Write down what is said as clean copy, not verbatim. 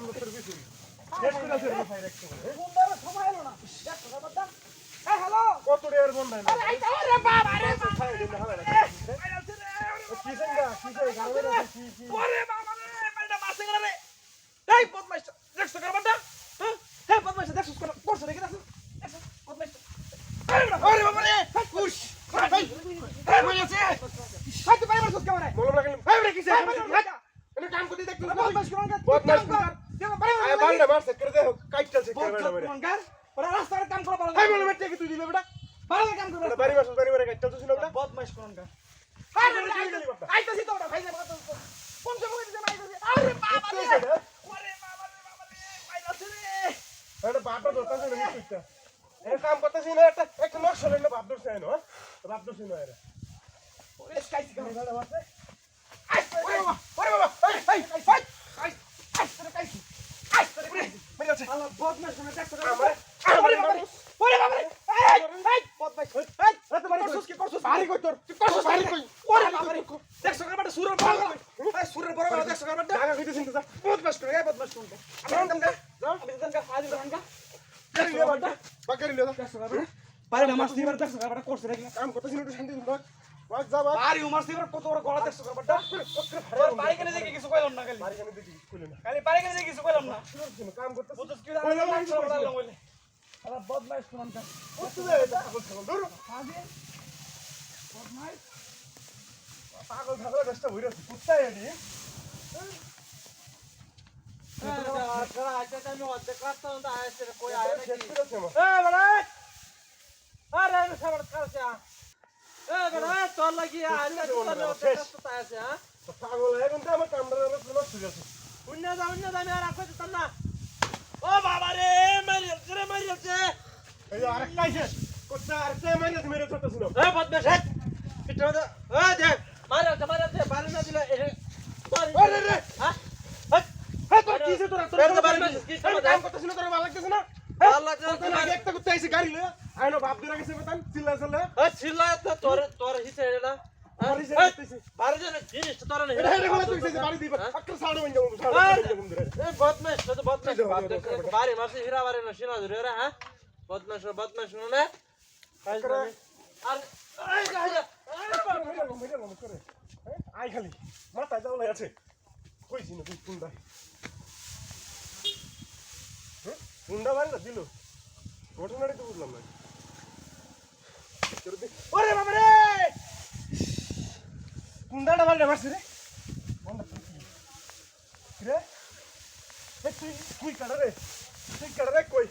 বছর বেশি শেষ করে আছে ফায়ার একটা বন্ধার সময় হলো না দেখ বাবা হ্যাঁ হ্যালো কত রেয়ার বন্ধ না আরে আইতা রে বাবা রে ফায়ার দিন হবে না কি সঙ্গা কি সঙ্গা গাওয়ে কি ওরে বাবা রে মালটা মারছে গেল রে এই বদমাইশ দেখছ কর বাবা হ্যাঁ হ্যাঁ বদমাইশ দেখছ কর করছ রে দেখছ বদমাইশ আরে বাবা রে কুশ ভাই এই হয়ে আছে হাতে পাই মারছ কেমন রে মলম লাগাইলাম ফায়ার রে কিসে এনে কাম করতে দেখতে বদমাইশ কোন বদমাইশ দেখো পারে আয় বালটা মারছে করে দেখো কাইটটা চেক করে বদমাইশ মেরে কোন গার ওরা রাস্তার কাম করা ভালো হাই মলম টেকে তুই দিবে বেটা ভালো কাম করবে বাড়ি মারে কাইটটা তো ছিল বেটা বদমাইশ কোন গার আইতাছি তো ওটা ভাই কোন সময় দিতে আইতাছি আরে বাবা রে ওরে বাবা রে আইতাছি রে এটা বাপটা ধরতাছে না নিশ্চয়ই এ কাম করতেছি না একটা নকশা লইলে বাপ ধরছে না বাপ ধরছে না এরা ওরে স্কাইসি কাম ভালো আছে ওরে বাবা এই আইতারে কাইসি আইতারে মেরে আছে আল্লাহ বদমাইশ কোন দেখছ আমার ওরে বাবা রে এই বদমাইশ এই করছস কি করছস বাড়ি কই তোর তুই করছস ভাই কই ওরে বাবা রে দেখছ কারবাটা সুরের বড় এই সুরের বড় দেখছ কারবাটা জায়গা কইতেছিস তো বদমাইশ কোন বদমাইশ কোন আমি দমকা আমি দমকা হাজির দমকা গাড়ি লিয়ে বাটা বাগাড়ি লিয়ে দেখছ কারবাটা পারে না মাস দিবার দেখছ কারবাটা করছ রে কাম করতেছিস না শান্তি দিন বাগ যা বাগ বাড়ি উমার সিবার কত বড় গলা দেখছ কারবাটা তোর বাড়ি কেন দেখি কিছু কইলাম না খালি বাড়ি কেন দেখি কইলে না খালি বাড়ি কেন দেখি কিছু কইলাম না কাম করতেছিস বুঝছস কি আল্লাহ বলে আল্লাহ বদমাইশ কোন কা করতে দে এটা পাগল দূর আগে বদমাইশ পাগল ছাগল দশটা হইরা কুত্তায় এডি শেষ করেছে পাগল এখন তো আমার কামড়া নষ্ট হয়ে গেছে এই যে আরেকটা আইছে কোথা আরেকটা মাইনাস মেরে চলতেছিল আরে রে হ্যাঁ তোর কিসে তোর কাম করতেছিল তোর ভালো লাগতেছে না একটা কুত্তা আইছে গাড়ি লয়ে আইনো বাপ ধরে গেছে বেতন চিল্লা চিল্লা এটা হেরে গলা তুই বাড়ি দিবা একটা সাউন্ড বন্ধ করব সাউন্ড বন্ধ করে আই খালি মাথা যাওয়া আছে কইছি না তুই কুন্ডা কুন্ডা বাড়ি না দিল ঘটনাটা তো বুঝলাম না ওরে বাবা রে কুন্ডাটা বাড়ি মারছে রে রে তুই কাটা রে কই